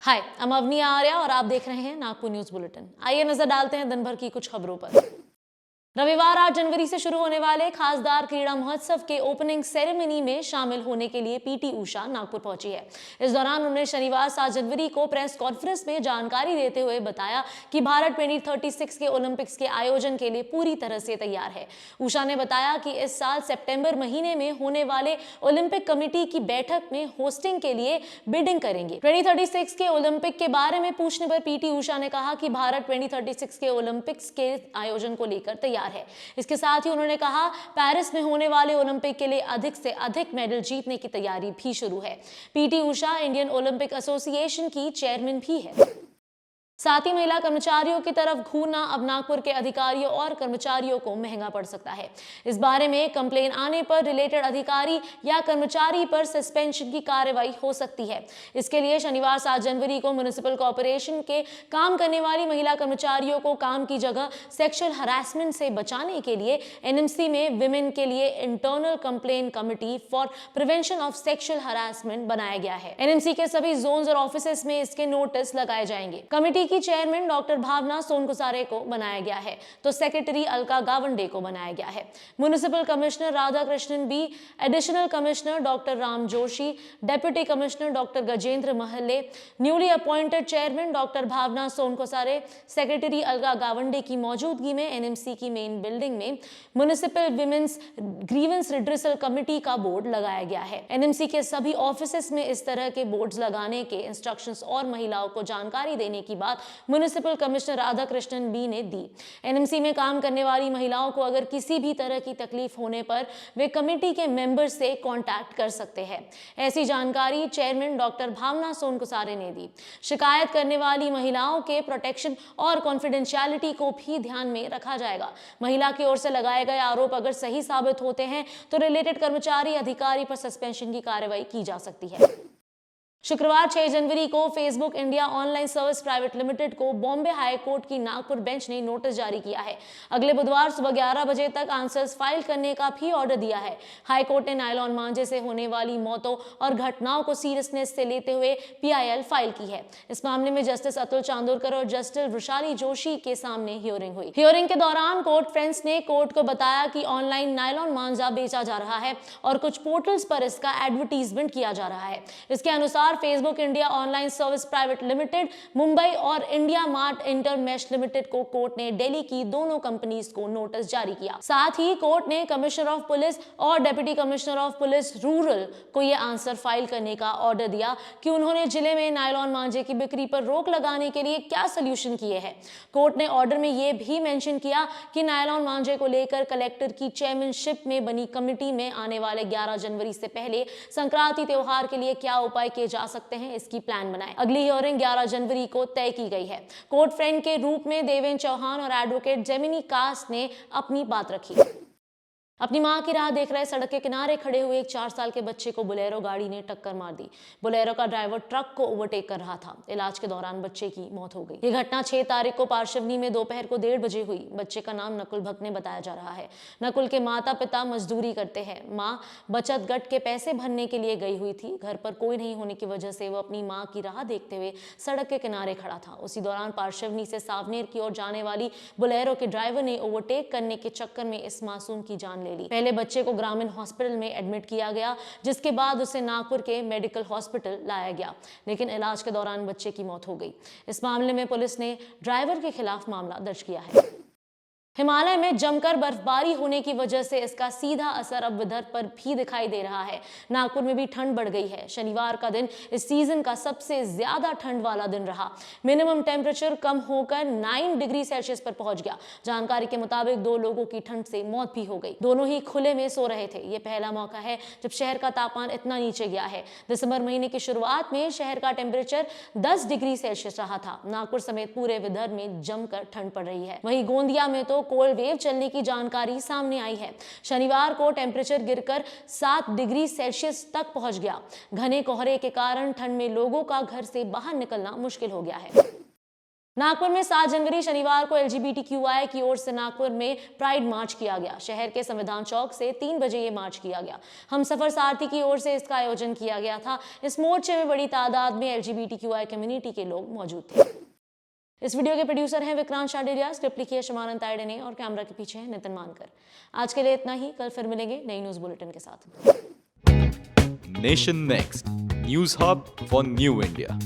हाय, I'm Avani Arya और आप देख रहे हैं नागपुर न्यूज बुलेटिन। आइए नजर डालते हैं दिन भर की कुछ खबरों पर। रविवार 8 जनवरी से शुरू होने वाले खासदार क्रीड़ा महोत्सव के ओपनिंग सेरेमनी में शामिल होने के लिए पीटी उषा नागपुर पहुंची है। इस दौरान उन्होंने शनिवार 7 जनवरी को प्रेस कॉन्फ्रेंस में जानकारी देते हुए बताया कि भारत 2036 के ओलंपिक्स के आयोजन के लिए पूरी तरह से तैयार है। उषा ने बताया कि इस साल सितंबर महीने में होने वाले ओलंपिक कमेटी की बैठक में होस्टिंग के लिए बिडिंग करेंगे। 2036 के ओलंपिक के बारे में पूछने पर पीटी उषा ने कहा कि भारत 2036 के ओलंपिक्स के आयोजन को लेकर तैयार है। इसके साथ ही उन्होंने कहा पेरिस में होने वाले ओलंपिक के लिए अधिक से अधिक मेडल जीतने की तैयारी भी शुरू है। PT Usha Indian Olympic association की चेयरमैन भी है। साथ ही महिला कर्मचारियों की तरफ घूरना अब नागपुर के अधिकारियों और कर्मचारियों को महंगा पड़ सकता है। इस बारे में कंप्लेन आने पर रिलेटेड अधिकारी या कर्मचारी पर सस्पेंशन की कार्रवाई हो सकती है। इसके लिए शनिवार 7 जनवरी को म्युनिसिपल कॉर्पोरेशन के काम करने वाली महिला कर्मचारियों को काम की जगह सेक्सुअल हरासमेंट से बचाने के लिए एनएमसी में विमेन के लिए internal complain committee for prevention of sexual harassment बनाया गया है। एनएमसी के सभी जोन्स और ऑफिसेस में इसके नोटिस लगाए जाएंगे। कमिटी की चेयरमैन डॉक्टर भावना सोनकुसारे को बनाया गया है तो सेक्रेटरी अलका गावंडे को बनाया गया है। Municipal commissioner Radha Krishnan B, additional commissioner doctor Ram Joshi, deputy commissioner doctor Gajendra Mahale, newly appointed chairman doctor Bhavana Sonkusare, secretary Alka Gawande की मौजूदगी में एनएमसी की मेन बिल्डिंग में municipal women's grievance redressal committee का बोर्ड लगाया गया है। एनएमसी के सभी ऑफिसेस में इस तरह के बोर्ड्स लगाने के इंस्ट्रक्शंस और महिलाओं को जानकारी देने की बात municipal commissioner Radha Krishnan B ने दी। एनएमसी में काम करने वाली महिलाओं को अगर किसी भी तरह की तकलीफ होने पर वे कमेटी के मेंबर से कांटेक्ट कर सकते हैं। ऐसी जानकारी चेयरमैन डॉक्टर भावना सोनकुसारे ने दी। शिकायत करने वाली महिलाओं के प्रोटेक्शन और कॉन्फिडेंशियलिटी को भी ध्यान में रखा जाएगा। महिला की ओर से लगाए गए आरोप अगर सही साबित होते हैं तो रिलेटेड कर्मचारी अधिकारी पर सस्पेंशन की कार्रवाई की जा सकती है। शुक्रवार 6 जनवरी को Facebook India online service private limited को बॉम्बे हाई कोर्ट की नागपुर बेंच ने नोटिस जारी किया है। अगले बुधवार सुबह 11 बजे तक आंसर्स फाइल करने का भी ऑर्डर दिया है। हाई कोर्ट ने नायलॉन मांझे से होने वाली मौतों और घटनाओं को सीरियसनेस से लेते हुए पीआईएल फाइल की है। इस मामले में जस्टिस अतुल चांदोरकर और जस्टिस वृषाली जोशी के सामने हियरिंग हुई। हियरिंग के दौरान कोर्ट फ्रेंड्स ने कोर्ट को बताया कि ऑनलाइन नायलॉन मांझा बेचा जा रहा है और कुछ पोर्टल्स पर इसका एडवर्टीजमेंट किया जा रहा है। इसके अनुसार Facebook India online service private limited, Mumbai और इंडिया मार्ट इंटरमेश लिमिटेड को कोर्ट ने दिल्ली की दोनों कंपनीज को नोटिस जारी किया। साथ ही कोर्ट ने कमिश्नर ऑफ पुलिस और deputy commissioner of police rural को यह आंसर फाइल करने का ऑर्डर दिया कि उन्होंने जिले में नायलॉन मांझे की बिक्री पर रोक लगाने के लिए क्या सोल्यूशन किए हैं। कोर्ट ने ऑर्डर में यह भी मेंशन किया कि नायलॉन मांझे को लेकर कलेक्टर की चेयरमैनशिप में बनी कमेटी में आने वाले 11 जनवरी से पहले संक्रांति त्योहार के लिए क्या उपाय किए जा सकते हैं, इसकी प्लान बनाए। अगली हियरिंग 11 जनवरी को तय की गई है। कोर्ट फ्रेंड के रूप में देवेंद्र चौहान और एडवोकेट जेमिनी कास ने अपनी बात रखी। अपनी मां की राह देख रहे सड़क के किनारे खड़े हुए एक 4 साल के बच्चे को बोलेरो गाड़ी ने टक्कर मार दी। बोलेरो का ड्राइवर ट्रक को ओवरटेक कर रहा था। इलाज के दौरान बच्चे की मौत हो गई। यह घटना 6 तारीख को पार्श्वनी में दोपहर को 1:30 बजे हुई। बच्चे का नाम नकुल भक्त ने बताया जा रहा है। नकुल के माता पिता मजदूरी करते हैं। माँ बचत गट के पैसे भरने के लिए गई हुई थी। घर पर कोई नहीं होने की वजह से वो अपनी माँ की राह देखते हुए सड़क के किनारे खड़ा था। उसी दौरान पार्श्वनी से सावनेर की ओर जाने वाली बोलेरो के ड्राइवर ने ओवरटेक करने के चक्कर में इस मासूम की जान ले ली। पहले बच्चे को ग्रामीण हॉस्पिटल में एडमिट किया गया, जिसके बाद उसे नागपुर के मेडिकल हॉस्पिटल लाया गया, लेकिन इलाज के दौरान बच्चे की मौत हो गई। इस मामले में पुलिस ने ड्राइवर के खिलाफ मामला दर्ज किया है। हिमालय में जमकर बर्फबारी होने की वजह से इसका सीधा असर अब विदर्भ पर भी दिखाई दे रहा है। नागपुर में भी ठंड बढ़ गई है। शनिवार का दिन इस सीजन का सबसे ज्यादा ठंड वाला दिन रहा। मिनिमम टेम्परेचर कम होकर 9 डिग्री सेल्सियस पर पहुंच गया। जानकारी के मुताबिक 2 लोगों की ठंड से मौत भी हो गई। दोनों ही खुले में सो रहे थे। ये पहला मौका है जब शहर का तापमान इतना नीचे गया है। दिसंबर महीने की शुरुआत में शहर का टेम्परेचर 10 डिग्री सेल्सियस रहा था। नागपुर समेत पूरे विदर्भ में जमकर ठंड पड़ रही है। वहीं गोंदिया में तो कोल्ड वेव चलने की जानकारी सामने आई है। शनिवार को टेम्परेचर गिरकर 7 डिग्री सेल्सियस तक पहुंच गया। घने कोहरे के कारण ठंड में लोगों का घर से बाहर निकलना मुश्किल हो गया है। नागपुर में 7 जनवरी शनिवार को LGBTQI की ओर से नागपुर में प्राइड मार्च किया गया। शहर के संविधान चौक से 3 बजे ये मार्च किया गया। हमसफर सारथी की ओर से इसका आयोजन किया गया था। इस मोर्चे में बड़ी तादाद में LGBTQI कम्युनिटी के लोग मौजूद थे। इस वीडियो के प्रोड्यूसर हैं विक्रांत शाडेलिया, स्क्रिप्ट लिखी है शमानंद तायडे ने और कैमरा के पीछे है नितिन मानकर। आज के लिए इतना ही, कल फिर मिलेंगे नई न्यूज बुलेटिन के साथ। Nation next news hub for new India.